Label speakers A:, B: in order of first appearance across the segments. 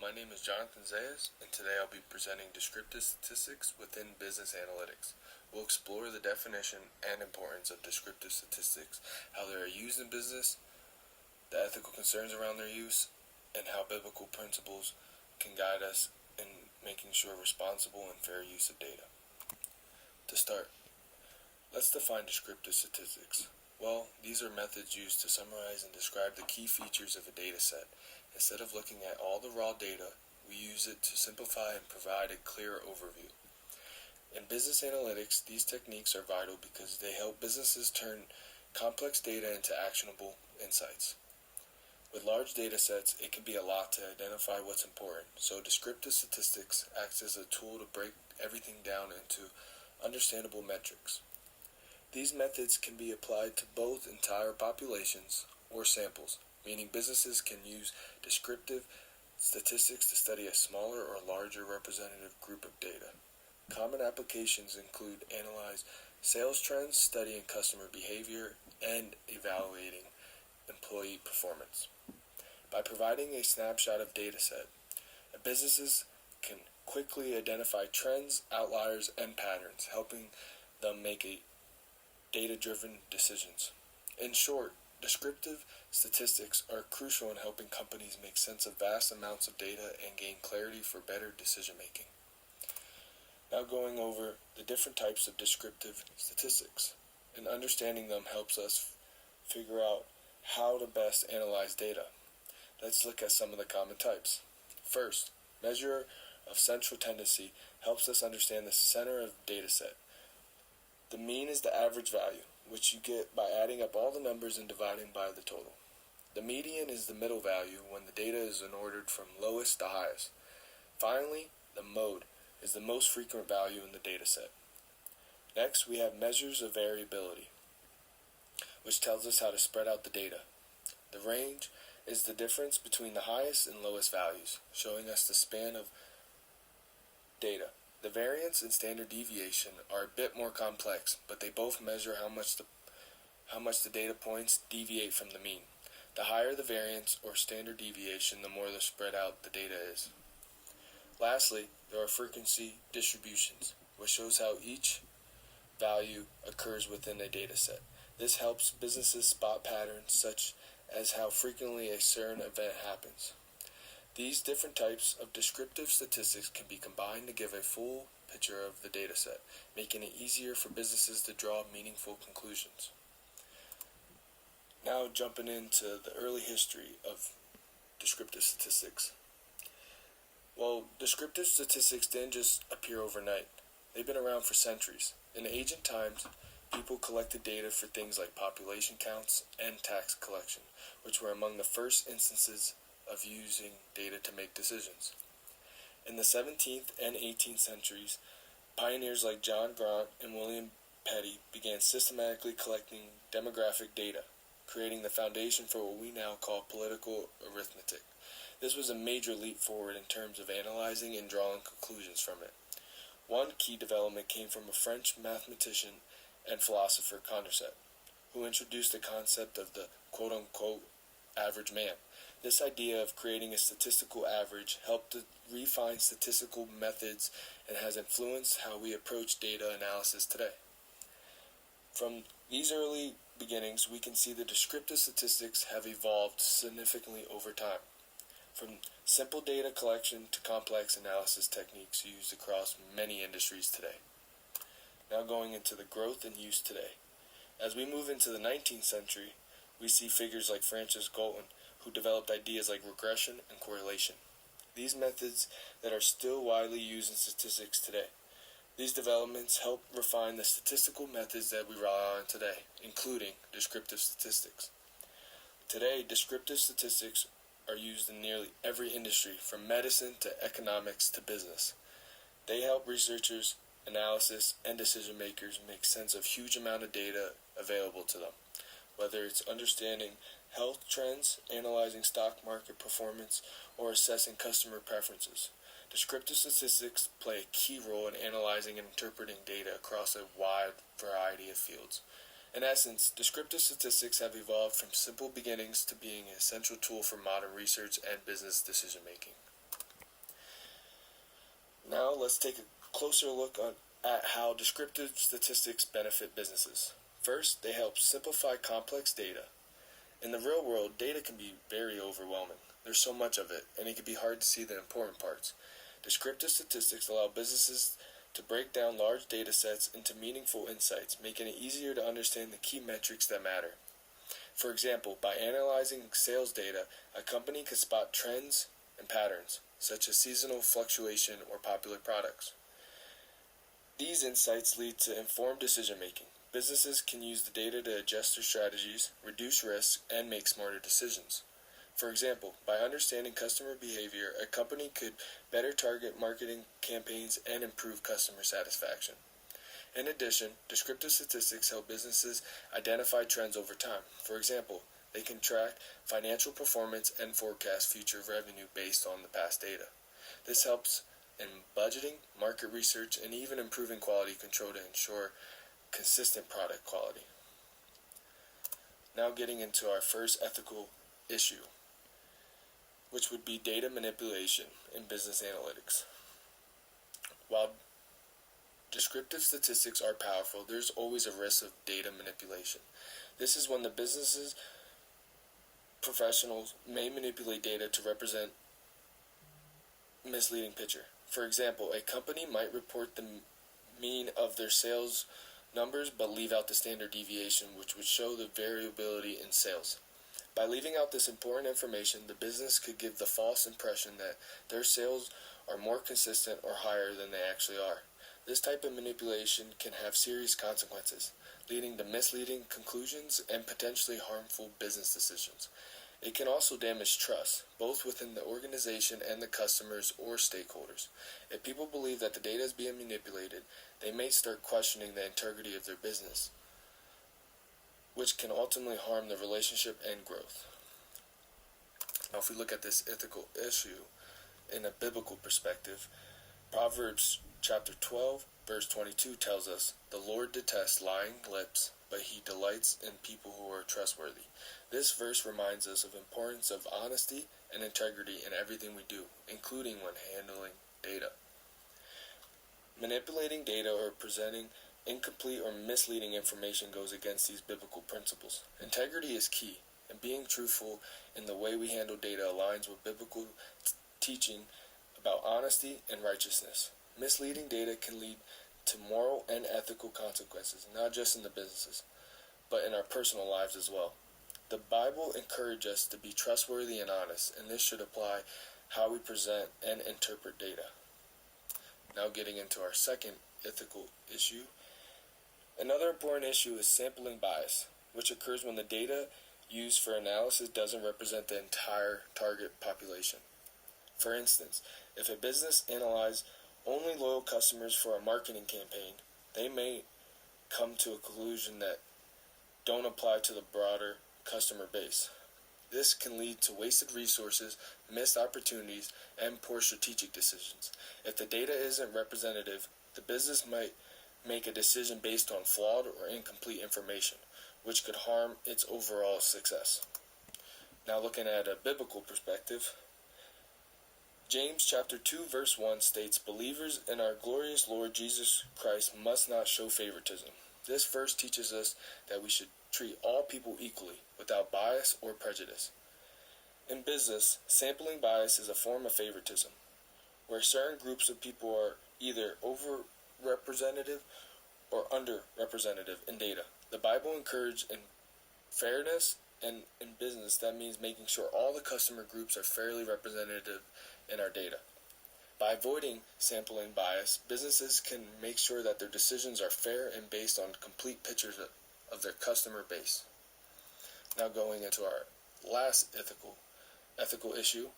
A: my name is Jonathan Zayas, and today I'll be presenting descriptive statistics within business analytics. We'll explore the definition and importance of descriptive statistics, how they are used in business, the ethical concerns around their use, and how biblical principles can guide us in making sure responsible and fair use of data. To start, let's define descriptive statistics. Well, these are methods used to summarize and describe the key features of a data set. Instead of looking at all the raw data, we use it to simplify and provide a clear overview. In business analytics, these techniques are vital because they help businesses turn complex data into actionable insights. With large data sets, it can be a lot to identify what's important, so descriptive statistics acts as a tool to break everything down into understandable metrics. These methods can be applied to both entire populations or samples, meaning businesses can use descriptive statistics to study a smaller or larger representative group of data. Common applications include analyze sales trends, studying customer behavior, and evaluating employee performance. By providing a snapshot of data set, businesses can quickly identify trends, outliers, and patterns, helping them make data-driven decisions. In short, descriptive statistics are crucial in helping companies make sense of vast amounts of data and gain clarity for better decision-making. Now going over the different types of descriptive statistics, and understanding them helps us figure out how to best analyze data. Let's look at some of the common types. First, measure of central tendency helps us understand the center of the data set. The mean is the average value, which you get by adding up all the numbers and dividing by the total. The median is the middle value when the data is ordered from lowest to highest. Finally, the mode is the most frequent value in the data set. Next, we have measures of variability, which tells us how to spread out the data. The range is the difference between the highest and lowest values, showing us the span of data. The variance and standard deviation are a bit more complex, but they both measure how much the data points deviate from the mean. The higher the variance or standard deviation, the more spread out the data is. Lastly, there are frequency distributions, which shows how each value occurs within a data set. This helps businesses spot patterns such as how frequently a certain event happens. These different types of descriptive statistics can be combined to give a full picture of the data set, making it easier for businesses to draw meaningful conclusions. Now jumping into the early history of descriptive statistics. Well, descriptive statistics didn't just appear overnight. They've been around for centuries. In ancient times, people collected data for things like population counts and tax collection, which were among the first instances of using data to make decisions. In the 17th and 18th centuries, pioneers like John Grant and William Petty began systematically collecting demographic data, creating the foundation for what we now call political arithmetic. This was a major leap forward in terms of analyzing and drawing conclusions from it. One key development came from a French mathematician and philosopher, Condorcet, who introduced the concept of the quote-unquote average man. This idea of creating a statistical average helped to refine statistical methods and has influenced how we approach data analysis today. From these early beginnings, we can see the descriptive statistics have evolved significantly over time, from simple data collection to complex analysis techniques used across many industries today. Now going into the growth and use today. As we move into the 19th century, we see figures like Francis Galton, who developed ideas like regression and correlation. These methods that are still widely used in statistics today. These developments help refine the statistical methods that we rely on today, including descriptive statistics. Today, descriptive statistics are used in nearly every industry, from medicine to economics to business. They help researchers, analysis, and decision makers make sense of huge amount of data available to them, whether it's understanding health trends, analyzing stock market performance, or assessing customer preferences. Descriptive statistics play a key role in analyzing and interpreting data across a wide variety of fields. In essence, descriptive statistics have evolved from simple beginnings to being an essential tool for modern research and business decision making. Now let's take a closer look at how descriptive statistics benefit businesses. First, they help simplify complex data. In the real world, data can be very overwhelming. There's so much of it, and it can be hard to see the important parts. Descriptive statistics allow businesses to break down large data sets into meaningful insights, making it easier to understand the key metrics that matter. For example, by analyzing sales data, a company can spot trends and patterns, such as seasonal fluctuation or popular products. These insights lead to informed decision-making. Businesses can use the data to adjust their strategies, reduce risks, and make smarter decisions. For example, by understanding customer behavior, a company could better target marketing campaigns and improve customer satisfaction. In addition, descriptive statistics help businesses identify trends over time. For example, they can track financial performance and forecast future revenue based on the past data. This helps in budgeting, market research, and even improving quality control to ensure consistent product quality. Now getting into our first ethical issue, which would be data manipulation in business analytics. While descriptive statistics are powerful, there's always a risk of data manipulation. This is when the business's professionals may manipulate data to represent a misleading picture. For example, a company might report the mean of their sales numbers but leave out the standard deviation, which would show the variability in sales. By leaving out this important information, the business could give the false impression that their sales are more consistent or higher than they actually are. This type of manipulation can have serious consequences, leading to misleading conclusions and potentially harmful business decisions. It can also damage trust, both within the organization and the customers or stakeholders. If people believe that the data is being manipulated, they may start questioning the integrity of their business, which can ultimately harm the relationship and growth. Now, if we look at this ethical issue in a biblical perspective, Proverbs chapter 12, verse 22 tells us, "The Lord detests lying lips, but he delights in people who are trustworthy." This verse reminds us of the importance of honesty and integrity in everything we do, including when handling data. Manipulating data or presenting incomplete or misleading information goes against these biblical principles. Integrity is key, and being truthful in the way we handle data aligns with biblical teaching about honesty and righteousness. Misleading data can lead to moral and ethical consequences, not just in the businesses, but in our personal lives as well. The Bible encourages us to be trustworthy and honest, and this should apply how we present and interpret data. Now getting into our second ethical issue. Another important issue is sampling bias, which occurs when the data used for analysis doesn't represent the entire target population. For instance, if a business analyzes only loyal customers for a marketing campaign, they may come to a conclusion that don't apply to the broader customer base. This can lead to wasted resources, missed opportunities, and poor strategic decisions. If the data isn't representative, the business might make a decision based on flawed or incomplete information, which could harm its overall success. Now looking at a biblical perspective, James chapter 2 verse 1 states, "Believers in our glorious Lord Jesus Christ must not show favoritism." This verse teaches us that we should treat all people equally, without bias or prejudice. In business, sampling bias is a form of favoritism, where certain groups of people are either overrepresented or underrepresented in data. The Bible encourages fairness, and in business, that means making sure all the customer groups are fairly representative in our data. By avoiding sampling bias, businesses can make sure that their decisions are fair and based on complete pictures of their customer base. Now going into our last ethical issue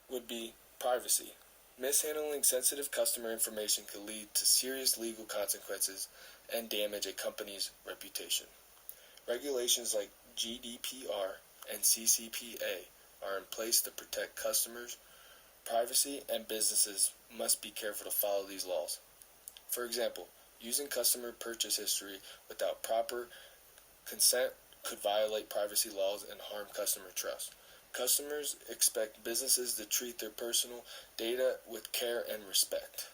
A: would be privacy. Mishandling sensitive customer information could lead to serious legal consequences and damage a company's reputation. Regulations like GDPR and CCPA are in place to protect customers' privacy, and businesses must be careful to follow these laws. For example, using customer purchase history without proper consent could violate privacy laws and harm customer trust. Customers expect businesses to treat their personal data with care and respect.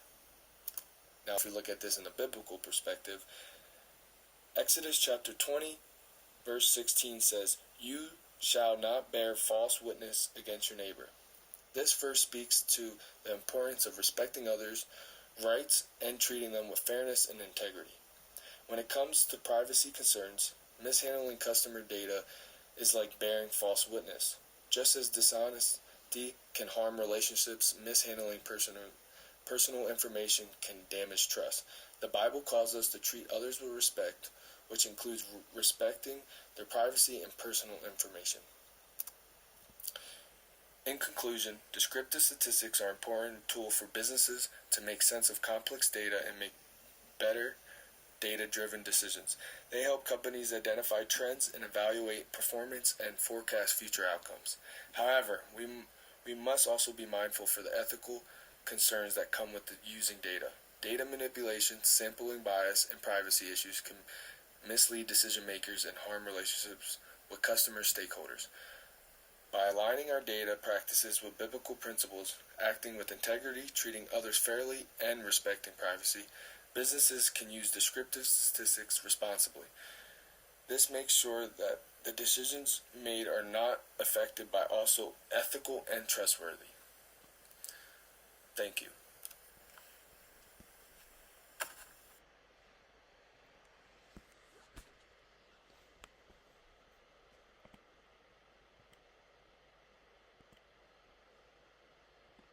A: Now, if we look at this in a biblical perspective, Exodus chapter 20, verse 16 says, "You shall not bear false witness against your neighbor." This verse speaks to the importance of respecting others' rights and treating them with fairness and integrity. When it comes to privacy concerns, mishandling customer data is like bearing false witness. Just as dishonesty can harm relationships, mishandling personal information can damage trust. The Bible calls us to treat others with respect, which includes respecting their privacy and personal information. In conclusion, descriptive statistics are an important tool for businesses to make sense of complex data and make better data-driven decisions. They help companies identify trends and evaluate performance and forecast future outcomes. However, we must also be mindful for the ethical concerns that come with using data. Data manipulation, sampling bias, and privacy issues can mislead decision makers and harm relationships with customer stakeholders. By aligning our data practices with biblical principles, acting with integrity, treating others fairly, and respecting privacy, businesses can use descriptive statistics responsibly. This makes sure that the decisions made are not affected by also ethical and trustworthy. Thank you.